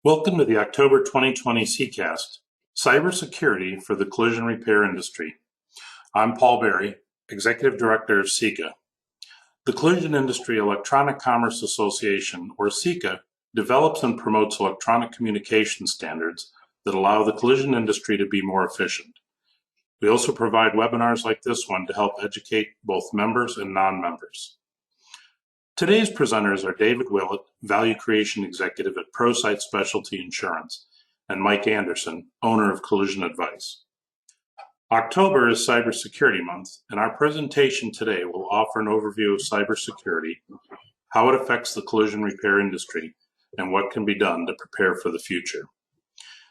Welcome to the October 2020 CIECAST, Cybersecurity for the Collision Repair Industry. I'm Paul Berry, Executive Director of CIECA. The Collision Industry Electronic Commerce Association, or CIECA, develops and promotes electronic communication standards that allow the collision industry to be more efficient. We also provide webinars like this one to help educate both members and non-members. Today's presenters are David Willett, Value Creation Executive at ProSight Specialty Insurance, and Mike Anderson, owner of Collision Advice. October is Cybersecurity Month, and our presentation today will offer an overview of cybersecurity, how it affects the collision repair industry, and what can be done to prepare for the future.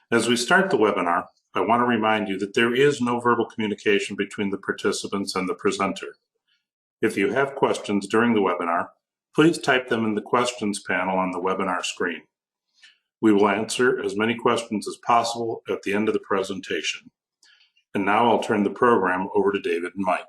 As we start the webinar, I want to remind you that there is no verbal communication between the participants and the presenter. If you have questions during the webinar, please type them in the questions panel on the webinar screen. We will answer as many questions as possible at the end of the presentation. And now I'll turn the program over to David and Mike.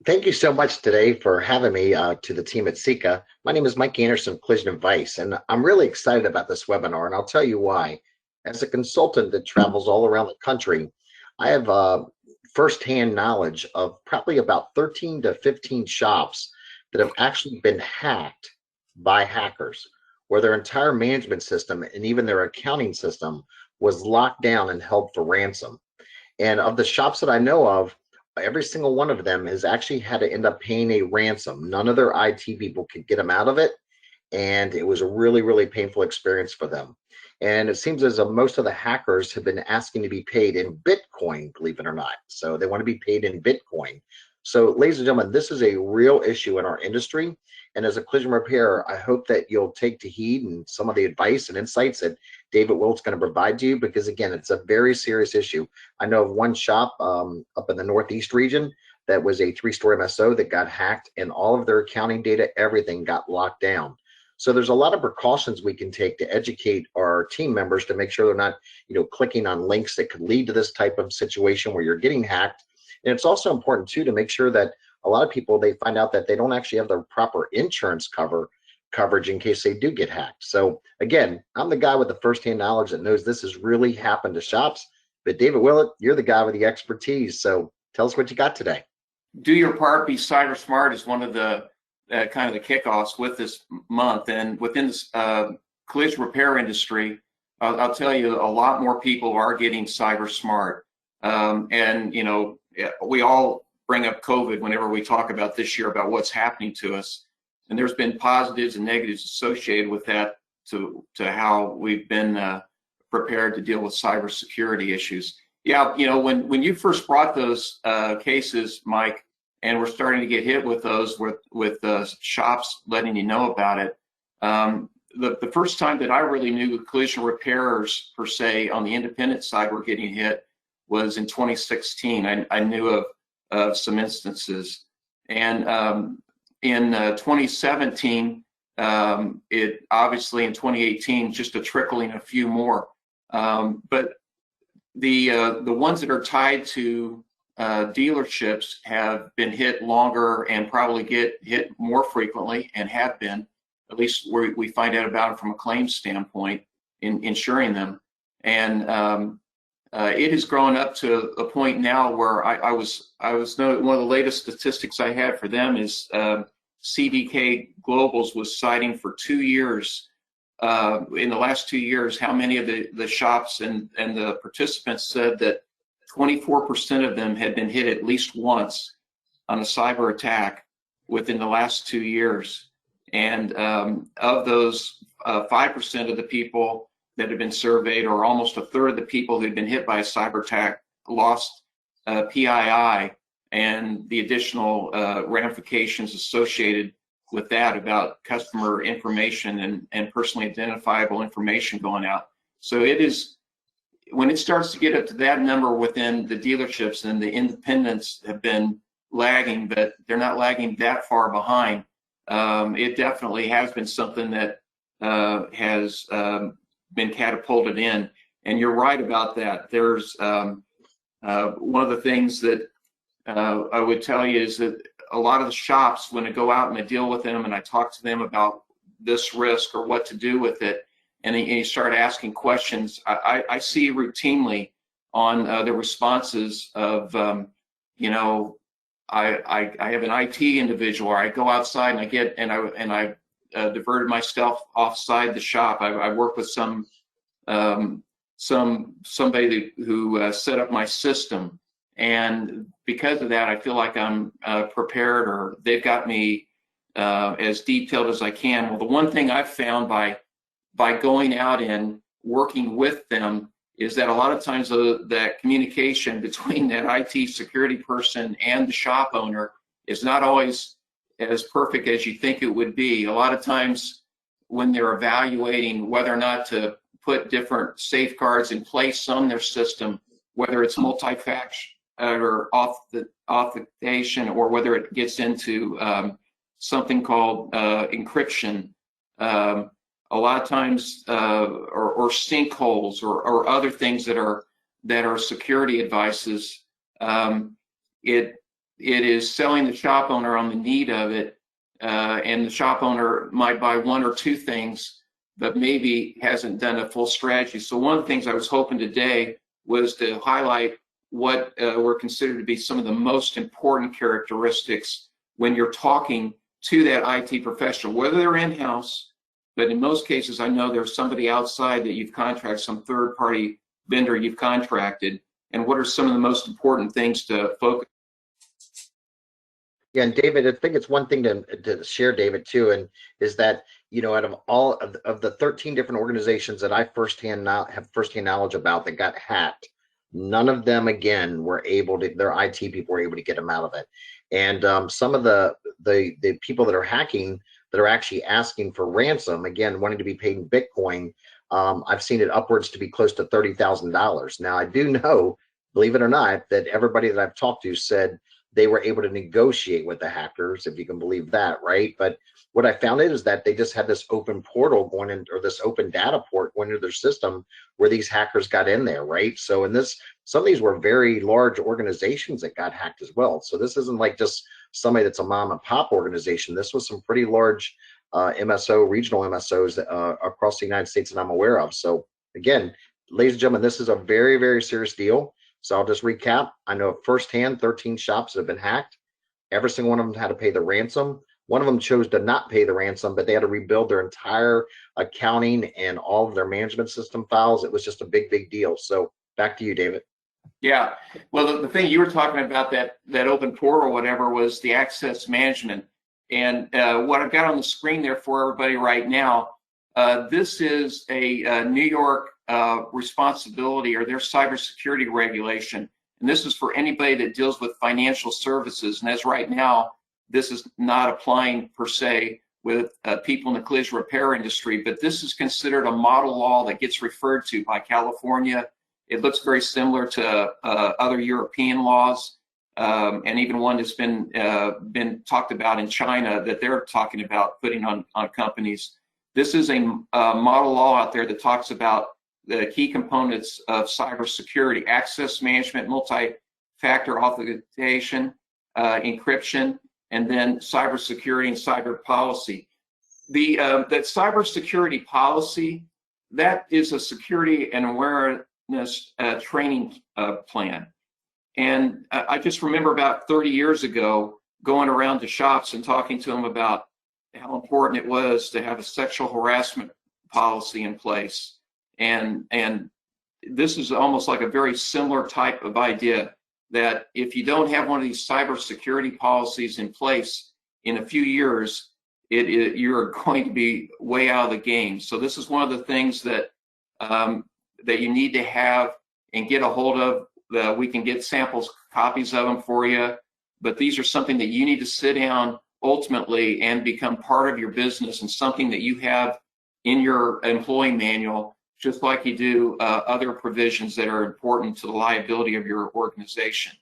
Thank you so much today for having me to the team at CIECA. My name is Mike Anderson, Collision Advice, and I'm really excited about this webinar, and I'll tell you why. As a consultant that travels all around the country, I have firsthand knowledge of probably about 13 to 15 shops that have actually been hacked by hackers, where their entire management system and even their accounting system was locked down and held for ransom. And of the shops that I know of, every single one of them has actually had to end up paying a ransom. None of their IT people could get them out of it, and it was a really, really painful experience for them. And it seems as though most of the hackers have been asking to be paid in Bitcoin, believe it or not. So they want to be paid in Bitcoin. So, ladies and gentlemen, this is a real issue in our industry. And as a collision repairer, I hope that you'll take to heed and some of the advice and insights that David Willett's going to provide to you, because again, it's a very serious issue. I know of one shop up in the Northeast region that was a 3-story MSO that got hacked, and all of their accounting data, everything got locked down. So there's a lot of precautions we can take to educate our team members to make sure they're not, clicking on links that could lead to this type of situation where you're getting hacked. And it's also important too to make sure that a lot of people, they find out that they don't actually have the proper insurance coverage in case they do get hacked. So again, I'm the guy with the firsthand knowledge that knows this has really happened to shops. But David Willett, you're the guy with the expertise. So tell us what you got today. Do your part, be cyber smart is one of the kind of the kickoffs with this month. And within this collision repair industry, I'll tell you, a lot more people are getting cyber smart. We all bring up COVID whenever we talk about this year, about what's happening to us. And there's been positives and negatives associated with that to how we've been prepared to deal with cybersecurity issues. Yeah, when you first brought those cases, Mike, and we're starting to get hit with those with shops letting you know about it, the first time that I really knew collision repairers per se on the independent side were getting hit was in 2016. I knew of some instances, and in 2017, it obviously in 2018 just a trickling, a few more, but the ones that are tied to dealerships have been hit longer and probably get hit more frequently, and have been, at least we find out about it from a claims standpoint in insuring them. And it has grown up to a point now where I was one of the latest statistics I had for them is CDK Globals was citing for 2 years, in the last 2 years, how many of the shops and the participants said that 24% of them had been hit at least once on a cyber attack within the last 2 years. And of those, 5% of the people that have been surveyed, or almost a third of the people who'd been hit by a cyber attack, lost PII and the additional ramifications associated with that about customer information and personally identifiable information going out. So it is, when it starts to get up to that number within the dealerships, and the independents have been lagging, but they're not lagging that far behind, it definitely has been something that has been catapulted in. And you're right about that. There's one of the things that I would tell you is that a lot of the shops, when I go out and I deal with them and I talk to them about this risk or what to do with it, and then you start asking questions, I see routinely on the responses of, you know, I have an IT individual, or I go outside and I diverted myself offside the shop. I work with somebody who set up my system, and because of that, I feel like I'm prepared, or they've got me as detailed as I can. Well, the one thing I've found by going out and working with them is that a lot of times that communication between that IT security person and the shop owner is not always as perfect as you think it would be. A lot of times when they're evaluating whether or not to put different safeguards in place on their system, whether it's multi-factor or authentication, or whether it gets into something called encryption, a lot of times, or sinkholes, or other things that are security advices, it is selling the shop owner on the need of it, and the shop owner might buy one or two things, but maybe hasn't done a full strategy. So one of the things I was hoping today was to highlight what were considered to be some of the most important characteristics when you're talking to that IT professional, whether they're in-house, but in most cases, I know there's somebody outside that you've contracted, some third-party vendor you've contracted, and what are some of the most important things to focus? Yeah, and David, I think it's one thing to share, David, too, and is that, you know, out of all of the 13 different organizations that I have firsthand knowledge about that got hacked, none of them, again, were able to, their IT people were able to get them out of it. And some of the people that are hacking, that are actually asking for ransom, again, wanting to be paid in Bitcoin, I've seen it upwards to be close to $30,000. Now, I do know, believe it or not, that everybody that I've talked to said they were able to negotiate with the hackers, if you can believe that, right? But what I found is that they just had this open portal going in, or this open data port going into their system, where these hackers got in there, right? So in this, some of these were very large organizations that got hacked as well. So this isn't like just somebody that's a mom and pop organization. This was some pretty large MSO, regional MSOs across the United States that I'm aware of. So again, ladies and gentlemen, this is a very, very serious deal. So I'll just recap. I know firsthand 13 shops that have been hacked. Every single one of them had to pay the ransom. One of them chose to not pay the ransom, but they had to rebuild their entire accounting and all of their management system files. It was just a big, big deal. So back to you, David. Yeah, well, the thing you were talking about, that open portal or whatever, was the access management. And what I've got on the screen there for everybody right now, this is a New York responsibility, or their cybersecurity regulation. And this is for anybody that deals with financial services. And as right now, this is not applying per se with people in the collision repair industry, but this is considered a model law that gets referred to by California. It looks very similar to other European laws, and even one that's been talked about in China that they're talking about putting on companies. This is a model law out there that talks about the key components of cybersecurity: access management, multi-factor authentication, encryption, and then cybersecurity and cyber policy. That cybersecurity policy, that is a security and awareness training plan. And I just remember about 30 years ago going around to shops and talking to them about how important it was to have a sexual harassment policy in place. And this is almost like a very similar type of idea, that if you don't have one of these cybersecurity policies in place in a few years, you're going to be way out of the game. So this is one of the things that that you need to have and get a hold of. We can get samples, copies of them for you, but these are something that you need to sit down ultimately and become part of your business, and something that you have in your employee manual, just like you do other provisions that are important to the liability of your organization.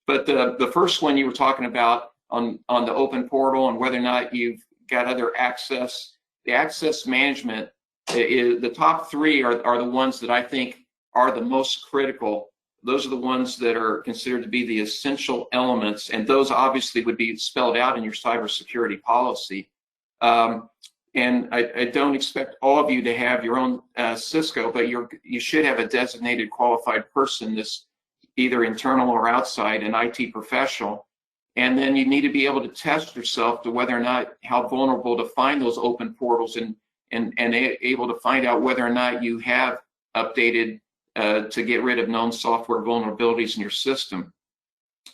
But the first one you were talking about on the open portal and whether or not you've got other access, the access management, the top three are the ones that I think are the most critical. Those are the ones that are considered to be the essential elements, and those obviously would be spelled out in your cybersecurity policy. And I don't expect all of you to have your own Cisco, but you should have a designated qualified person, this either internal or outside, an IT professional. And then you need to be able to test yourself to whether or not how vulnerable to find those open portals and able to find out whether or not you have updated to get rid of known software vulnerabilities in your system.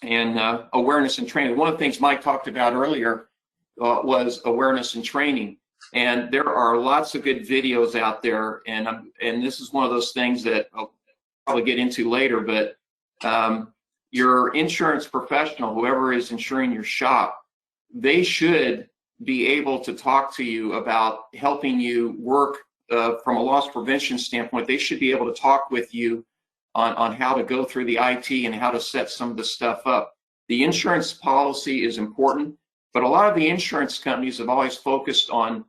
And awareness and training. One of the things Mike talked about earlier was awareness and training. And there are lots of good videos out there, and this is one of those things that I'll probably get into later, but your insurance professional, whoever is insuring your shop, they should be able to talk to you about helping you work from a loss prevention standpoint. They should be able to talk with you on how to go through the IT and how to set some of the stuff up. The insurance policy is important, but a lot of the insurance companies have always focused on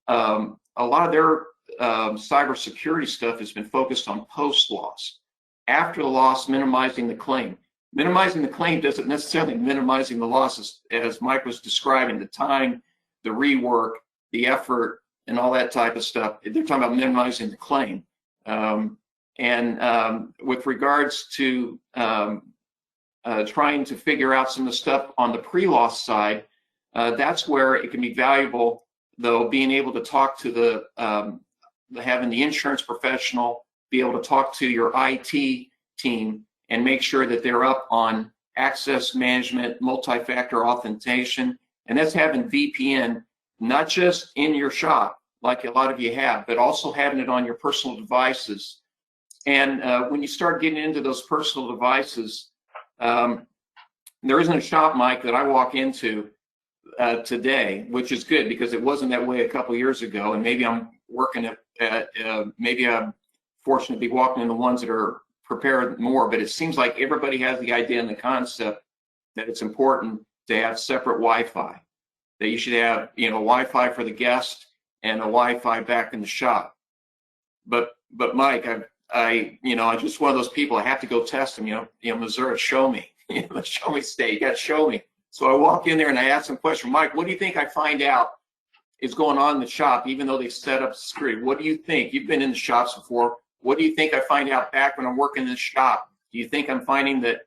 a lot of their cybersecurity stuff has been focused on post-loss. After the loss, minimizing the claim. Minimizing the claim doesn't necessarily minimizing the losses, as Mike was describing, the time, the rework, the effort, and all that type of stuff. They're talking about minimizing the claim. With regards to trying to figure out some of the stuff on the pre-loss side, that's where it can be valuable, though, being able to talk to having the insurance professional be able to talk to your IT team and make sure that they're up on access management, multi-factor authentication, and that's having VPN, not just in your shop, like a lot of you have, but also having it on your personal devices. And when you start getting into those personal devices, there isn't a shop, Mike, that I walk into today, which is good because it wasn't that way a couple years ago, and maybe I'm working maybe I'm fortunate to be walking in the ones that are prepared more, but it seems like everybody has the idea and the concept that it's important to have separate Wi-Fi, that you should have, Wi-Fi for the guest and a Wi-Fi back in the shop. But Mike, I'm just one of those people. I have to go test them. Missouri, show me. Show me state. You got to show me. So I walk in there and I ask them a question. Mike, what do you think I find out is going on in the shop, even though they set up security? What do you think? You've been in the shops before. What do you think I find out back when I'm working in the shop? Do you think I'm finding that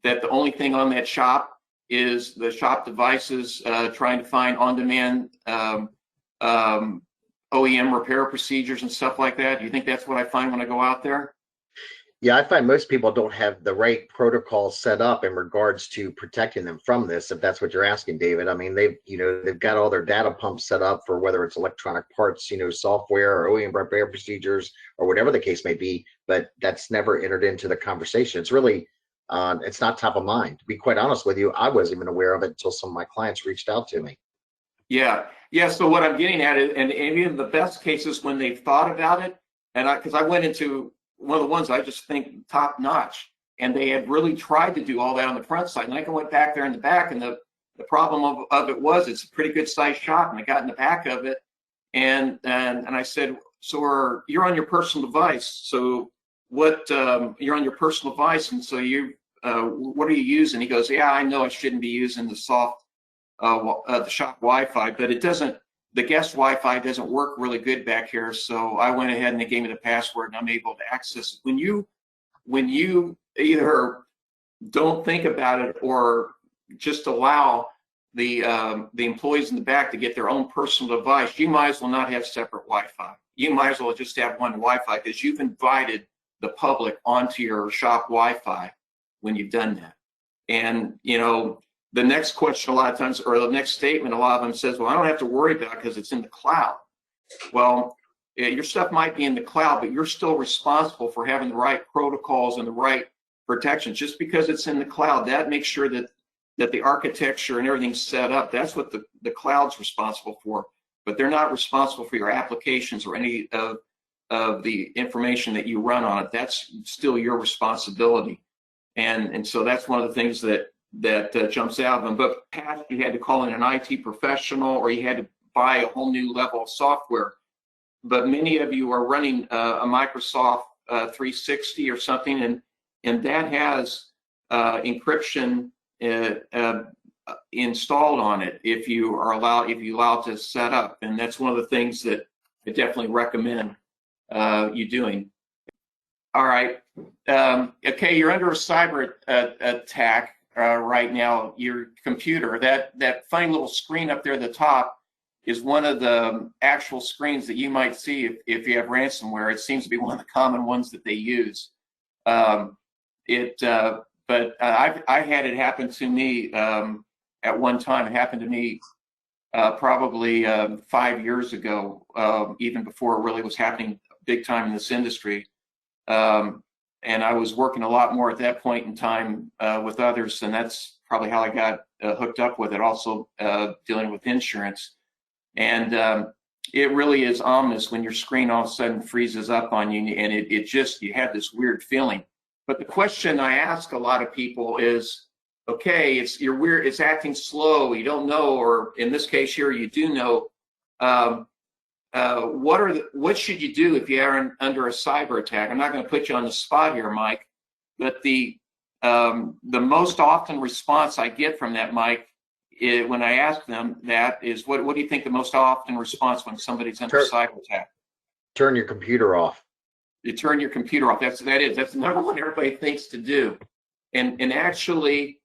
the only thing on that shop is the shop devices trying to find on-demand OEM repair procedures and stuff like that? Do you think that's what I find when I go out there? Yeah, I find most people don't have the right protocol set up in regards to protecting them from this, if that's what you're asking, David. I mean, they've got all their data pumps set up for whether it's electronic parts, software or OEM repair procedures or whatever the case may be, but that's never entered into the conversation. It's really, it's not top of mind. To be quite honest with you, I wasn't even aware of it until some of my clients reached out to me. Yeah. So what I'm getting at is, and even the best cases when they've thought about it, and because I went into one of the ones I just think top notch, and they had really tried to do all that on the front side. And I went back there in the back, and the problem of it was it's a pretty good sized shop, and I got in the back of it, and I said, so you're on your personal device. So what you're on your personal device, and so what are you using? He goes, yeah, I know I shouldn't be using the shop Wi-Fi, but it doesn't. The guest Wi-Fi doesn't work really good back here, so I went ahead and they gave me the password, and I'm able to access it. When you either don't think about it or just allow the employees in the back to get their own personal device, you might as well not have separate Wi-Fi. You might as well just have one Wi-Fi because you've invited the public onto your shop Wi-Fi when you've done that. And the next question a lot of times, or the next statement, a lot of them says, well, I don't have to worry about it because it's in the cloud. Well, your stuff might be in the cloud, but you're still responsible for having the right protocols and the right protections. Just because it's in the cloud, that makes sure that the architecture and everything's set up. That's what the cloud's responsible for. But they're not responsible for your applications or any of the information that you run on it. That's still your responsibility. And so that's one of the things that jumps out of them. But past, you had to call in an IT professional or you had to buy a whole new level of software. But many of you are running a Microsoft 360 or something, and that has encryption installed on it if you allow it to set up, and that's one of the things that I definitely recommend you doing. All right. Okay, you're under a cyber attack right now. Your computer, that funny little screen up there at the top, is one of the actual screens that you might see if you have ransomware. It seems to be one of the common ones that they use. But I had it happen to me at one time. It happened to me probably 5 years ago, even before it really was happening big time in this industry. And I was working a lot more at that point in time with others, and that's probably how I got hooked up with it, also dealing with insurance. And it really is ominous when your screen all of a sudden freezes up on you, and you have this weird feeling. But the question I ask a lot of people is, okay, it's acting slow, you don't know, or in this case here, you do know. What should you do if you are under a cyber attack? I'm not going to put you on the spot here, Mike, but the most often response I get from that, Mike, when I ask them that is, what do you think the most often response when somebody's under a cyber attack? Turn your computer off. You turn your computer off. That's the number one everybody thinks to do, and actually.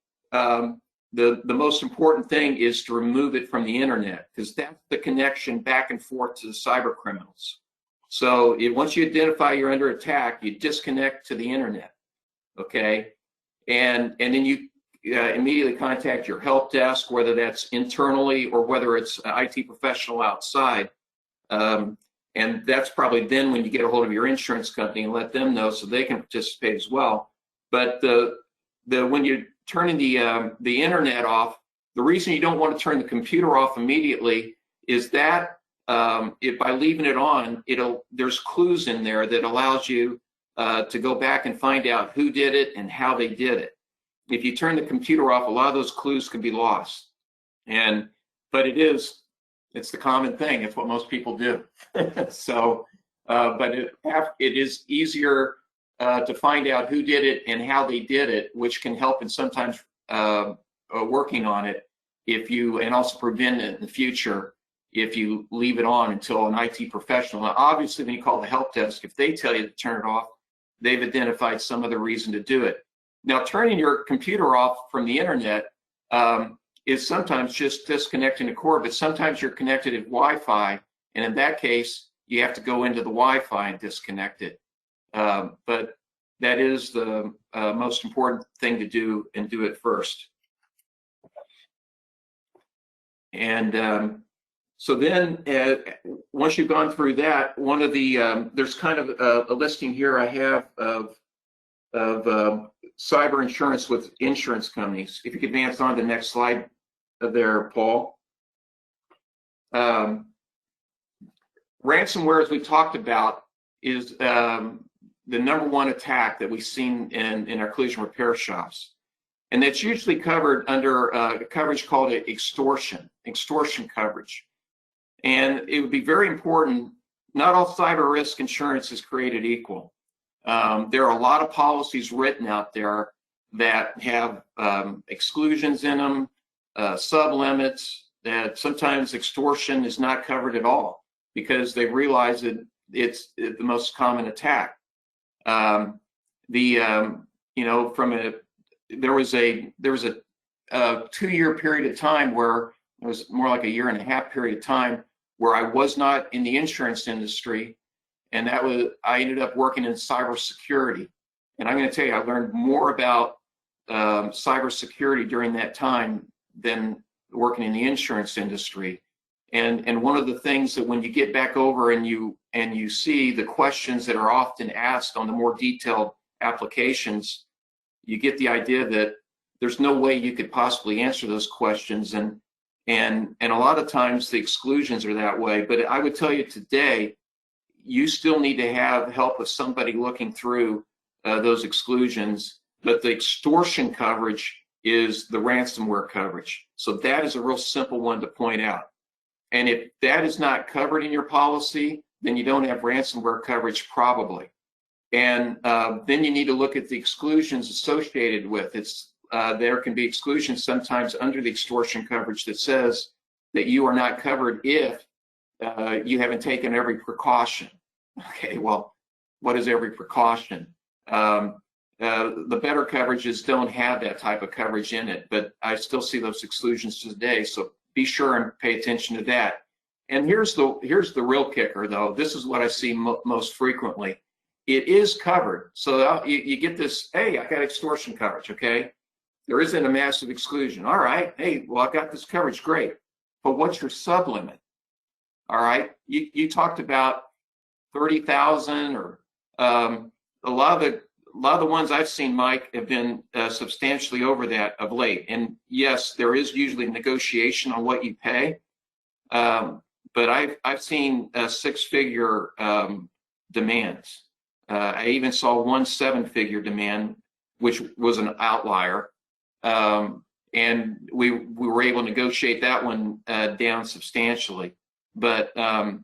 The most important thing is to remove it from the internet, because that's the connection back and forth to the cyber criminals. So once you identify you're under attack, you disconnect to the internet, okay? And then you immediately contact your help desk, whether that's internally or whether it's an IT professional outside. And that's probably then when you get a hold of your insurance company and let them know so they can participate as well. But when you're turning the internet off, the reason you don't want to turn the computer off immediately is that by leaving it on, there's clues in there that allows you to go back and find out who did it and how they did it. If you turn the computer off, a lot of those clues can be lost. But it's the common thing. It's what most people do. So, but it is easier to find out who did it and how they did it, which can help in sometimes working on it and also prevent it in the future if you leave it on until an IT professional. Now, obviously, when you call the help desk, if they tell you to turn it off, they've identified some other reason to do it. Now, turning your computer off from the internet is sometimes just disconnecting the cord, but sometimes you're connected at Wi-Fi, and in that case, you have to go into the Wi-Fi and disconnect it. But that is the most important thing to do, and do it first. And so then once you've gone through that, one of the, there's kind of a listing here I have of cyber insurance with insurance companies. If you could advance on to the next slide there, Paul. Ransomware, as we talked about, is the number one attack that we've seen in our collision repair shops. And that's usually covered under a coverage called extortion coverage. And it would be very important, not all cyber risk insurance is created equal. There are a lot of policies written out there that have exclusions in them, sub-limits, that sometimes extortion is not covered at all because they realize that it's the most common attack. There was a 2-year period of time where it was more like a 1.5-year period of time where I was not in the insurance industry, and I ended up working in cybersecurity. And I'm going to tell you, I learned more about cybersecurity during that time than working in the insurance industry. And one of the things that when you get back over and you see the questions that are often asked on the more detailed applications, you get the idea that there's no way you could possibly answer those questions. And a lot of times the exclusions are that way. But I would tell you today, you still need to have help with somebody looking through those exclusions. But the extortion coverage is the ransomware coverage. So that is a real simple one to point out. And if that is not covered in your policy, then you don't have ransomware coverage probably. And then you need to look at the exclusions associated with it. It's there can be exclusions sometimes under the extortion coverage that says that you are not covered if you haven't taken every precaution. Okay, well, what is every precaution? The better coverages don't have that type of coverage in it, but I still see those exclusions today, so be sure and pay attention to that. And here's the real kicker, though. This is what I see most frequently. It is covered, so you get this, hey, I got extortion coverage, okay? There isn't a massive exclusion. All right, hey, well, I got this coverage, great. But what's your sublimit? All right, you talked about 30,000 or a lot of the ones I've seen, Mike, have been substantially over that of late. And yes, there is usually negotiation on what you pay, but I've seen six-figure demands. I even saw one seven-figure demand, which was an outlier, and we were able to negotiate that one down substantially. But I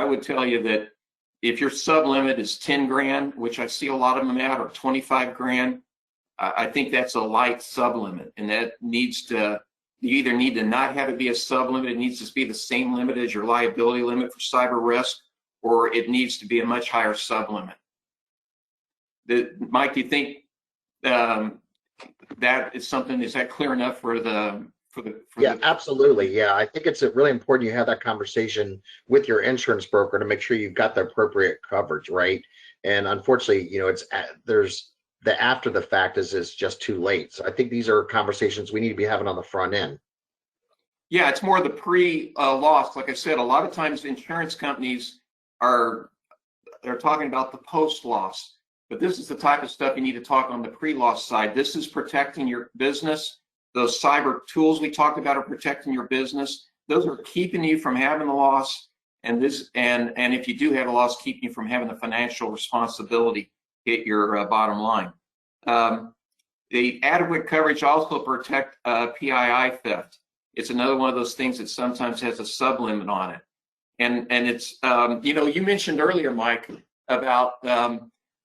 would tell you that if your sublimit is 10 grand, which I see a lot of them at, or 25 grand, I think that's a light sublimit, and that needs to, you either need to not have it be a sublimit, it needs to be the same limit as your liability limit for cyber risk, or it needs to be a much higher sublimit. Mike, do you think that is something, is that clear enough for the absolutely. Yeah, I think it's really important you have that conversation with your insurance broker to make sure you've got the appropriate coverage, right? And unfortunately, it's there's the after the fact is just too late. So I think these are conversations we need to be having on the front end. Yeah, it's more the pre-loss. Like I said, a lot of times insurance companies they're talking about the post-loss, but this is the type of stuff you need to talk on the pre-loss side. This is protecting your business. Those cyber tools we talked about are protecting your business. Those are keeping you from having the loss, and if you do have a loss, keeping you from having the financial responsibility hit your bottom line. The adequate coverage also protect PII theft. It's another one of those things that sometimes has a sublimit on it, and it's you mentioned earlier, Mike, about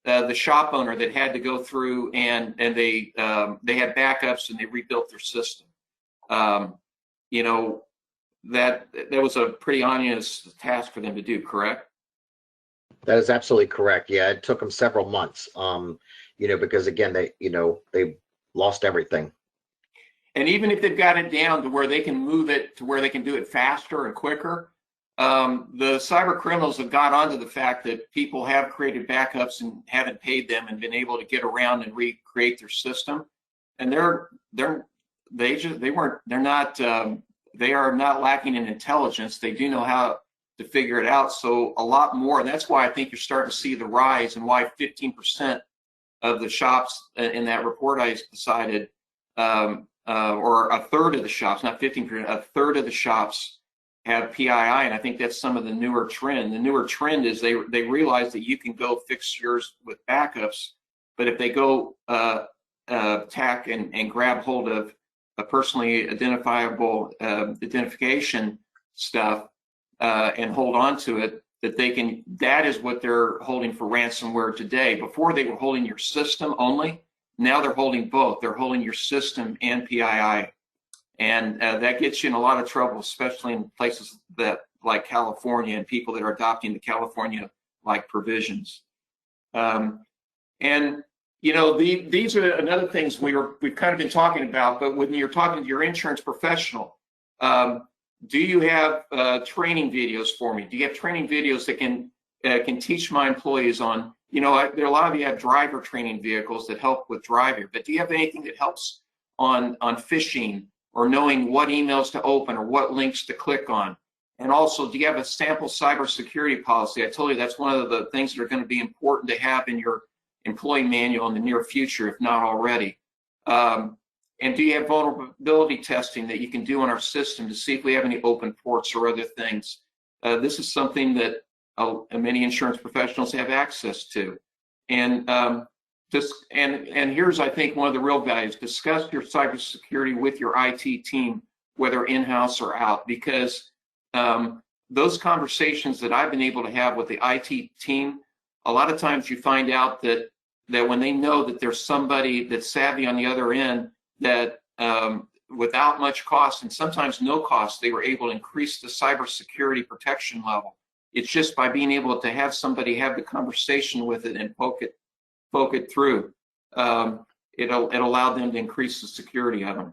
the shop owner that had to go through and they had backups and they rebuilt their system. That was a pretty onerous task for them to do, correct? That is absolutely correct. Yeah, it took them several months, because again, they lost everything. And even if they've got it down to where they can move it to where they can do it faster and quicker, the cyber criminals have got onto the fact that people have created backups and haven't paid them and been able to get around and recreate their system. And they are not lacking in intelligence. They do know how to figure it out. So a lot more, and that's why I think you're starting to see the rise, and why 15% of the shops in that report I decided, or a third of the shops, not 15%, a third of the shops have PII, and I think that's some of the newer trend. The newer trend is they realize that you can go fix yours with backups, but if they go tack and grab hold of a personally identifiable identification stuff and hold on to it, that is what they're holding for ransomware today. Before they were holding your system only, now they're holding both. They're holding your system and PII. And that gets you in a lot of trouble, especially in places like California and people that are adopting the California-like provisions. These are another things we've kind of been talking about. But when you're talking to your insurance professional, do you have training videos for me? Do you have training videos that can teach my employees on? There are a lot of you have driver training vehicles that help with driving, but do you have anything that helps on phishing, or knowing what emails to open or what links to click on? And also, do you have a sample cybersecurity policy? I told you that's one of the things that are going to be important to have in your employee manual in the near future, if not already. And do you have vulnerability testing that you can do on our system to see if we have any open ports or other things? This is something that many insurance professionals have access to. And here's, I think, one of the real values: discuss your cybersecurity with your IT team, whether in-house or out, because those conversations that I've been able to have with the IT team, a lot of times you find out that that when they know that there's somebody that's savvy on the other end, that without much cost and sometimes no cost, they were able to increase the cybersecurity protection level. It's just by being able to have somebody have the conversation with it and poke it through. It allowed them to increase the security of them.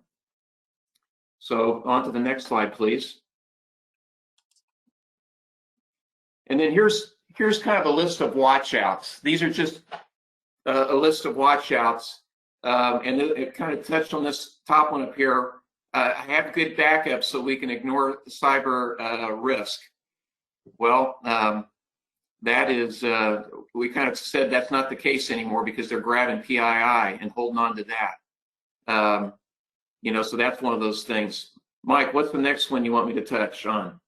So on to the next slide, please. And then here's kind of a list of watchouts. These are just a list of watchouts. And it kind of touched on this top one up here. Have good backup so we can ignore the cyber risk. Well, that is, we kind of said that's not the case anymore because they're grabbing PII and holding on to that. You know, so that's one of those things. Mike, what's the next one you want me to touch on?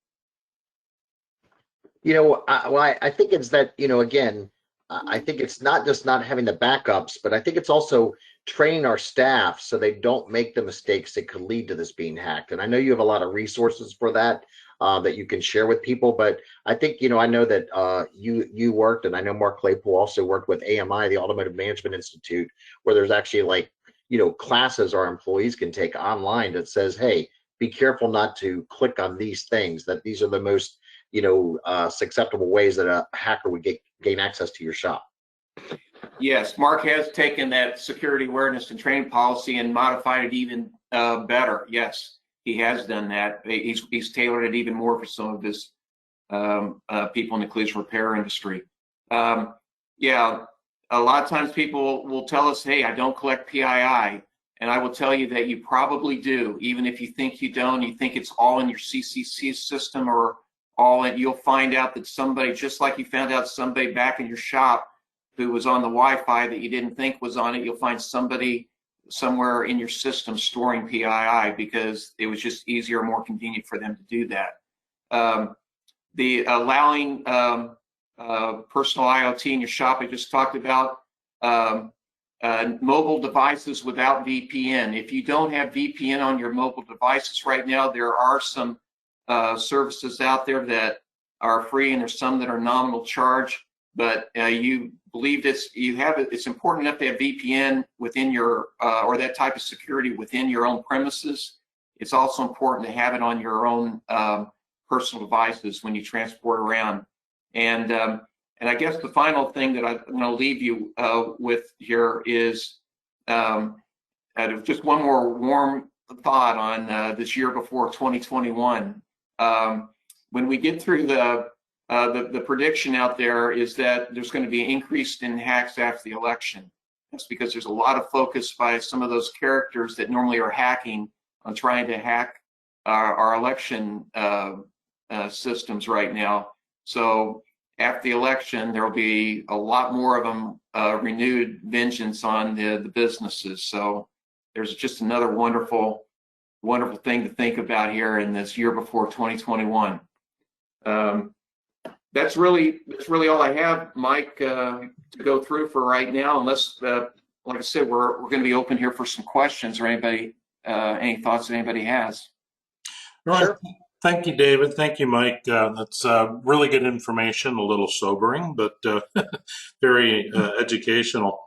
You know, I think it's that, you know, again, I think it's not just not having the backups, but I think it's also training our staff so they don't make the mistakes that could lead to this being hacked. And I know you have a lot of resources for that that you can share with people, but I think, you know, I know that you worked, and I know Mark Claypool also worked with AMI, the Automotive Management Institute, where there's actually, like, you know, classes our employees can take online that says, hey, be careful not to click on these things, that these are the most, you know, susceptible ways that a hacker would gain access to your shop. Yes, Mark has taken that security awareness and training policy and modified it even better. Yes, he has done that. He's tailored it even more for some of his people in the collision repair industry. Yeah, a lot of times people will tell us, hey, I don't collect PII. And I will tell you that you probably do, even if you think you don't, you think it's all in your CCC system or all, and you'll find out that somebody, just like you found out somebody back in your shop who was on the Wi-Fi that you didn't think was on it, you'll find somebody somewhere in your system storing PII because it was just easier, more convenient for them to do that. The allowing personal IoT in your shop I just talked about, mobile devices without VPN. If you don't have VPN on your mobile devices right now, there are some services out there that are free, and there's some that are nominal charge. But you believe it's important enough to have VPN within your or that type of security within your own premises. It's also important to have it on your own personal devices when you transport around. And I guess the final thing that I'm going to leave you with here is just one more warm thought on this year before 2021. When we get through the prediction out there is that there's going to be an increase in hacks after the election. That's because there's a lot of focus by some of those characters that normally are hacking on trying to hack our election systems right now. So after the election, there will be a lot more of them renewed vengeance on the businesses. So there's just another wonderful thing to think about here in this year before 2021. That's really all I have, Mike, to go through for right now. Unless, like I said, we're going to be open here for some questions or anybody, any thoughts that anybody has. All right. Sure. Thank you, David. Thank you, Mike. That's really good information, a little sobering, but very educational.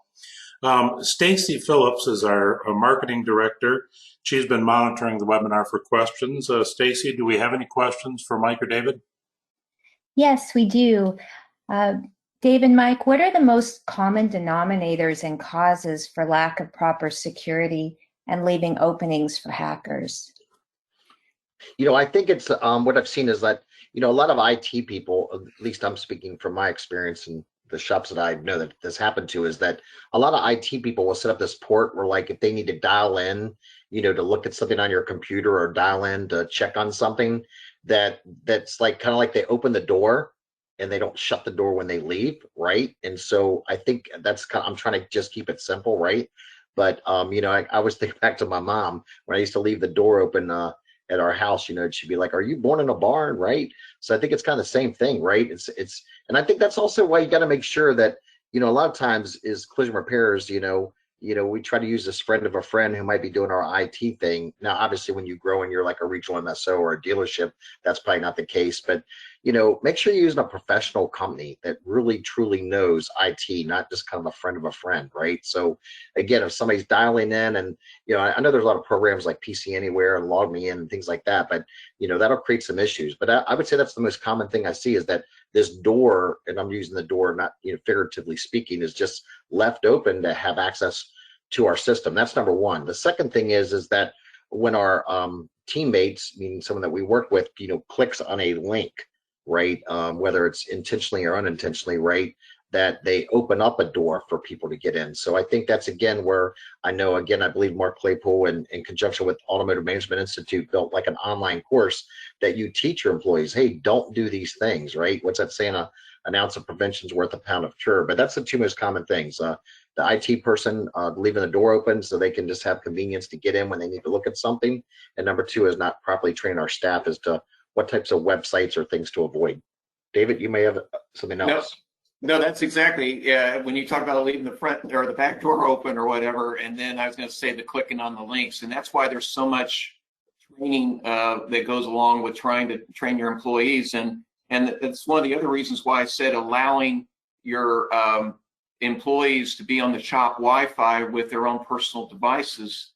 Stacy Phillips is our marketing director. She's been monitoring the webinar for questions. Stacy, do we have any questions for Mike or David? Yes, we do. Dave and Mike, what are the most common denominators and causes for lack of proper security and leaving openings for hackers? You know, I think it's what I've seen is that, you know, a lot of IT people, at least I'm speaking from my experience and the shops that I know that this happened to, is that a lot of IT people will set up this port where, like, if they need to dial in, you know, to look at something on your computer or dial in to check on something, that's like kind of like they open the door and they don't shut the door when they leave, right? And so I think that's kind of, I'm trying to just keep it simple, right? But you know, I always think back to my mom when I used to leave the door open at our house. You know, she'd be like, "Are you born in a barn?" Right? So I think it's kind of the same thing, right? It's and I think that's also why you got to make sure that, you know, a lot of times is collision repairs, you know, we try to use this friend of a friend who might be doing our IT thing. Now, obviously, when you grow and you're like a regional MSO or a dealership, that's probably not the case. But, make sure you're using a professional company that really, truly knows IT, not just kind of a friend of a friend, right? So, again, if somebody's dialing in and, I know there's a lot of programs like PC Anywhere and Log Me In and things like that, but, that'll create some issues. But I would say that's the most common thing I see is that this door, and I'm using the door, not, figuratively speaking, is just left open to have access to our system. That's number one. The second thing is that when our teammates, meaning someone that we work with, clicks on a link, right, whether it's intentionally or unintentionally, right, that they open up a door for people to get in. So I think that's, again, where I believe Mark Claypool, in conjunction with Automotive Management Institute, built like an online course that you teach your employees, hey, don't do these things, right? What's that saying? An ounce of prevention is worth a pound of cure. But that's the two most common things. The IT person leaving the door open so they can just have convenience to get in when they need to look at something. And number two is not properly train our staff as to what types of websites or things to avoid. David, you may have something else. No, that's exactly, when you talk about leaving the front or the back door open or whatever, and then I was going to say the clicking on the links, and that's why there's so much training that goes along with trying to train your employees. And it's one of the other reasons why I said allowing your employees to be on the shop Wi-Fi with their own personal devices,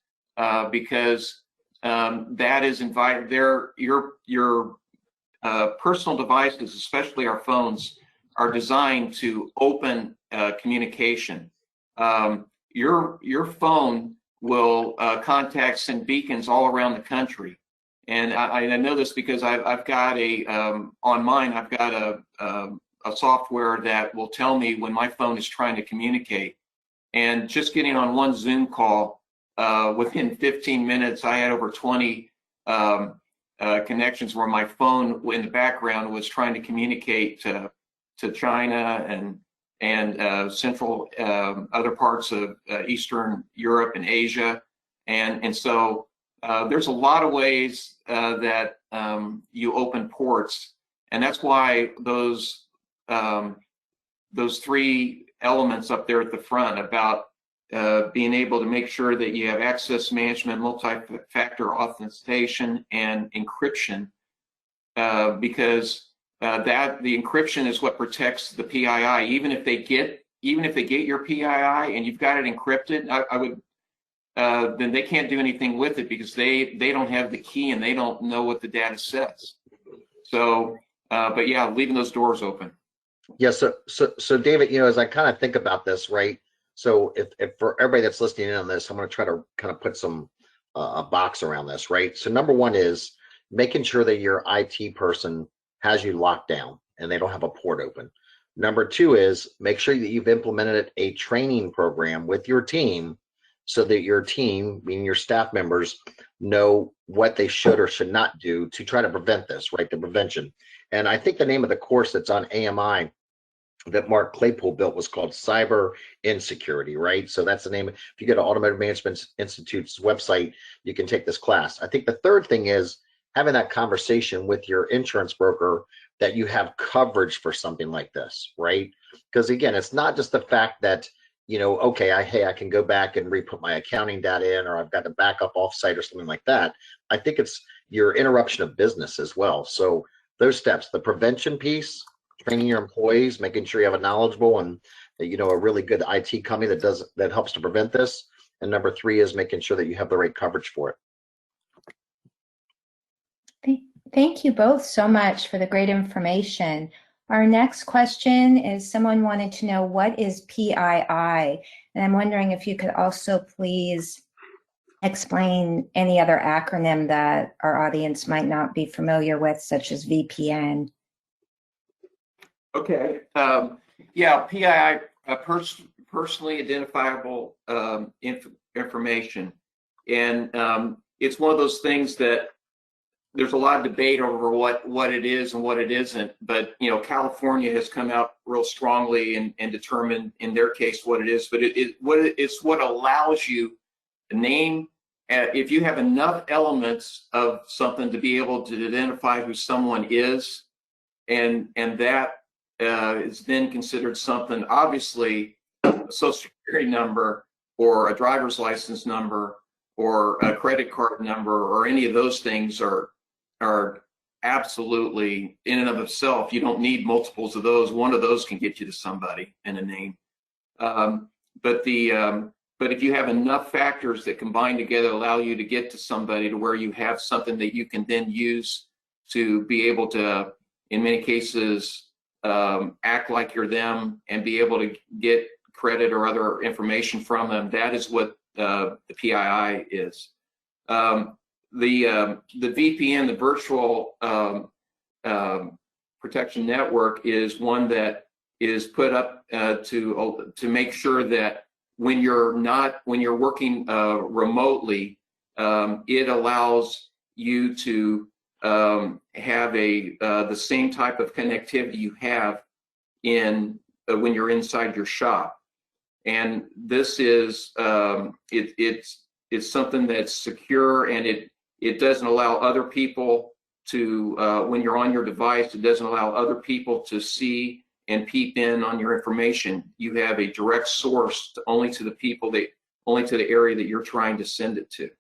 because that is invited. Your personal devices, especially our phones, are designed to open communication. Your phone will contact send beacons all around the country. And I know this because I've got on mine, I've got a software that will tell me when my phone is trying to communicate. And just getting on one Zoom call, within 15 minutes, I had over 20 connections where my phone in the background was trying to communicate to China and central other parts of Eastern Europe and Asia. And so there's a lot of ways that you open ports, and that's why those three elements up there at the front about being able to make sure that you have access management, multi-factor authentication, and encryption, because that the encryption is what protects the PII. Even if they get your PII and you've got it encrypted, I would then they can't do anything with it because they don't have the key and they don't know what the data says. So, but yeah, leaving those doors open. Yeah. So David, as I kind of think about this, right? So if for everybody that's listening in on this, I'm going to try to kind of put some a box around this, right? So number one is making sure that your IT person has you locked down and they don't have a port open. Number two is make sure that you've implemented a training program with your team so that your team, meaning your staff members, know what they should or should not do to try to prevent this, right? The prevention. And I think the name of the course that's on AMI that Mark Claypool built was called Cybersecurity, right? So that's the name. If you go to Automotive Management Institute's website, you can take this class. I think the third thing is having that conversation with your insurance broker that you have coverage for something like this, right? Because again, it's not just the fact that, okay, I can go back and re-put my accounting data in, or I've got to back up offsite or something like that. I think it's your interruption of business as well. So those steps, the prevention piece, training your employees, making sure you have a knowledgeable and a really good IT company that helps to prevent this. And number three is making sure that you have the right coverage for it. Thank you both so much for the great information. Our next question is someone wanted to know what is PII, and I'm wondering if you could also please explain any other acronym that our audience might not be familiar with, such as VPN. Okay. Yeah, PII, personally identifiable information, and it's one of those things that there's a lot of debate over what it is and what it isn't, but California has come out real strongly and determined in their case what it is. But it's what allows you to name, if you have enough elements of something to be able to identify who someone is, and that is then considered something. Obviously, a social security number or a driver's license number or a credit card number or any of those things are absolutely in and of itself. You don't need multiples of those. One of those can get you to somebody and a name. But if you have enough factors that combine together allow you to get to somebody to where you have something that you can then use to be able to, in many cases, act like you're them and be able to get credit or other information from them, that is what the PII is. The VPN, the virtual protection network, is one that is put up to make sure that when you're working remotely, it allows you to have the same type of connectivity you have when you're inside your shop. And this is it's something that's secure, and it doesn't allow other people to when you're on your device, it doesn't allow other people to see and peep in on your information. You have a direct source only to the area that you're trying to send it to.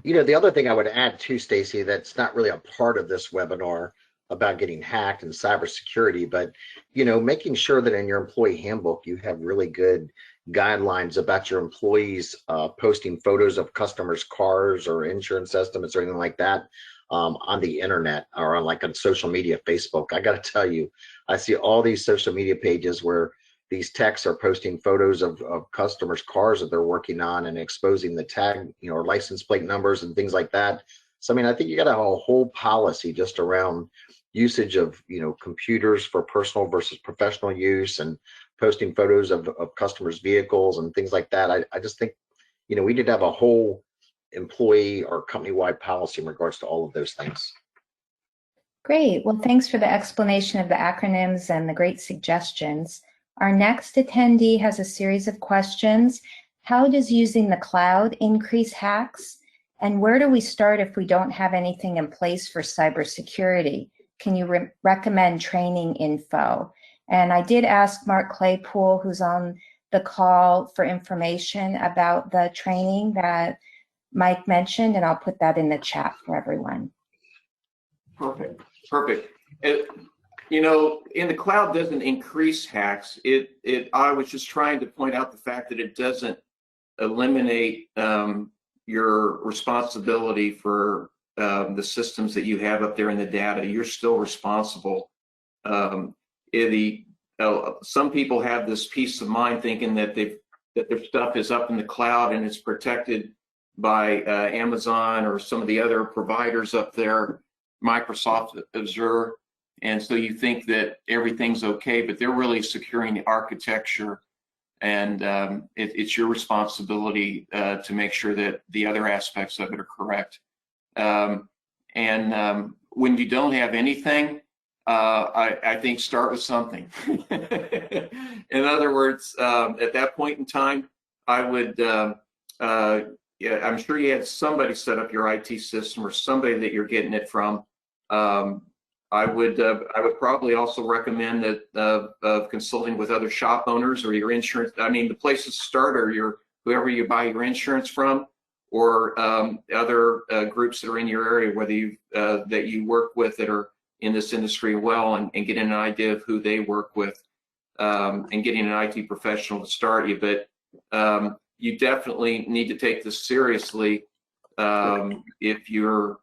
You know, the other thing I would add too, Stacy, that's not really a part of this webinar about getting hacked and cybersecurity, but, you know, making sure that in your employee handbook, you have really good guidelines about your employees posting photos of customers' cars or insurance estimates or anything like that on the internet or on social media, Facebook. I got to tell you, I see all these social media pages where these techs are posting photos of customers' cars that they're working on and exposing the tag, you know, or license plate numbers and things like that. So, I mean, I think you got to have a whole policy just around usage of, you know, computers for personal versus professional use and posting photos of customers' vehicles and things like that. I just think, you know, we need to have a whole employee or company-wide policy in regards to all of those things. Great. Well, thanks for the explanation of the acronyms and the great suggestions. Our next attendee has a series of questions. How does using the cloud increase hacks? And where do we start if we don't have anything in place for cybersecurity? Can you recommend training info? And I did ask Mark Claypool, who's on the call, for information about the training that Mike mentioned, and I'll put that in the chat for everyone. Perfect. You know, in the cloud doesn't increase hacks. I was just trying to point out the fact that it doesn't eliminate your responsibility for the systems that you have up there in the data. You're still responsible. Some people have this peace of mind thinking that their stuff is up in the cloud and it's protected by Amazon or some of the other providers up there, Microsoft Azure. And so you think that everything's okay, but they're really securing the architecture, and it's your responsibility to make sure that the other aspects of it are correct. When you don't have anything, I think start with something. In other words, at that point in time, I would, I'm sure you had somebody set up your IT system or somebody that you're getting it from. I would probably also recommend that of consulting with other shop owners or your insurance. I mean, the places to start are whoever you buy your insurance from, or other groups that are in your area, whether that you work with that are in this industry well, and getting an idea of who they work with, and getting an IT professional to start you. But you definitely need to take this seriously if you're,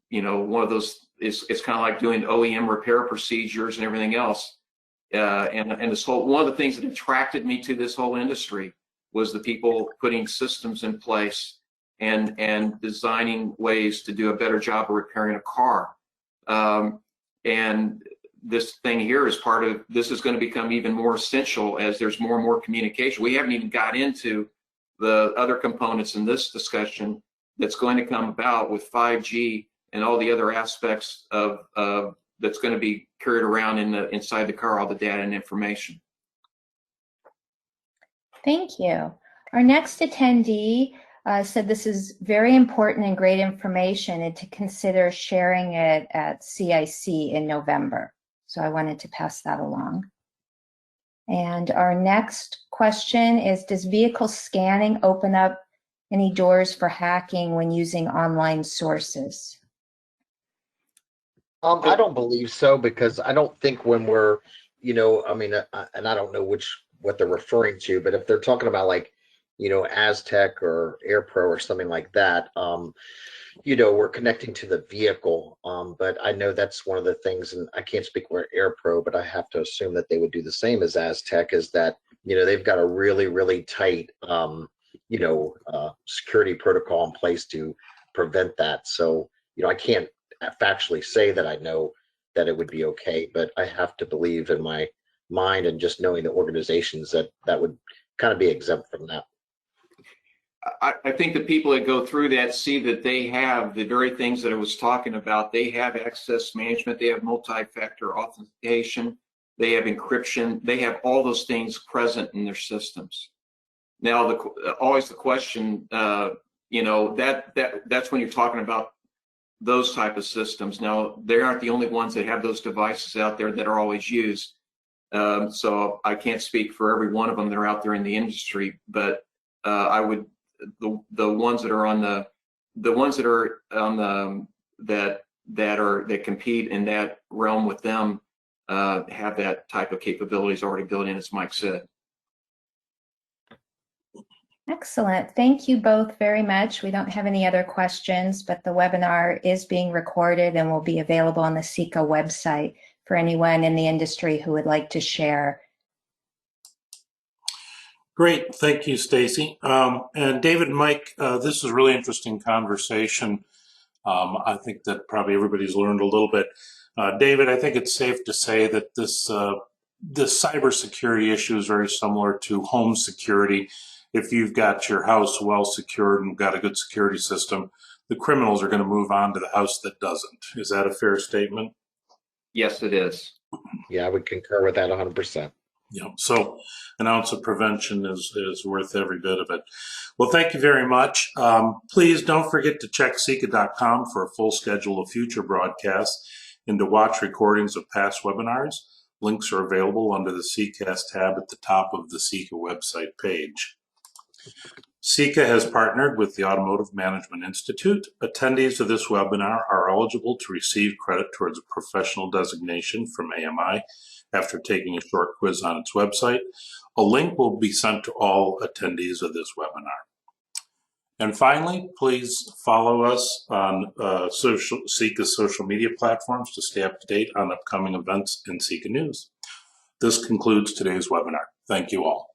you know, one of those. It's kind of like doing OEM repair procedures and everything else. And this whole, one of the things that attracted me to this whole industry was the people putting systems in place and designing ways to do a better job of repairing a car. And this thing here is part of, this is going to become even more essential as there's more and more communication. We haven't even got into the other components in this discussion that's going to come about with 5G and all the other aspects of that's going to be carried around inside the car, all the data and information. Thank you. Our next attendee said this is very important and great information, and to consider sharing it at CIC in November. So I wanted to pass that along. And our next question is, does vehicle scanning open up any doors for hacking when using online sources? I don't believe so, because I don't think when we're, I mean, and I don't know what they're referring to, but if they're talking about like, Aztec or AirPro or something like that, we're connecting to the vehicle. But I know that's one of the things, and I can't speak for AirPro, but I have to assume that they would do the same as Aztec, is that, they've got a really, really tight, security protocol in place to prevent that. So, I can't factually say that I know that it would be okay, but I have to believe in my mind and just knowing the organizations that would kind of be exempt from that. I think the people that go through that see that they have the very things that I was talking about. They have access management, they have multi-factor authentication, they have encryption, they have all those things present in their systems. Now, always the question, that's when you're talking about those type of systems. Now, they aren't the only ones that have those devices out there that are always used. So I can't speak for every one of them that are out there in the industry, but I would, the ones that are on that compete in that realm with them have that type of capabilities already built in, as Mike said. Excellent. Thank you both very much. We don't have any other questions, but the webinar is being recorded and will be available on the CIECA website for anyone in the industry who would like to share. Great. Thank you, Stacy. And David and Mike, this is a really interesting conversation. I think that probably everybody's learned a little bit. David, I think it's safe to say that this cybersecurity issue is very similar to home security. If you've got your house well secured and got a good security system, the criminals are going to move on to the house that doesn't. Is that a fair statement? Yes, it is. Yeah, I would concur with that 100%. Yeah, so an ounce of prevention is worth every bit of it. Well, thank you very much. Please don't forget to check CIECA.com for a full schedule of future broadcasts and to watch recordings of past webinars. Links are available under the CIECAST tab at the top of the CIECA website page. CIECA has partnered with the Automotive Management Institute. Attendees of this webinar are eligible to receive credit towards a professional designation from AMI after taking a short quiz on its website. A link will be sent to all attendees of this webinar. And finally, please follow us on CIECA's social media platforms to stay up to date on upcoming events in CIECA News. This concludes today's webinar. Thank you all.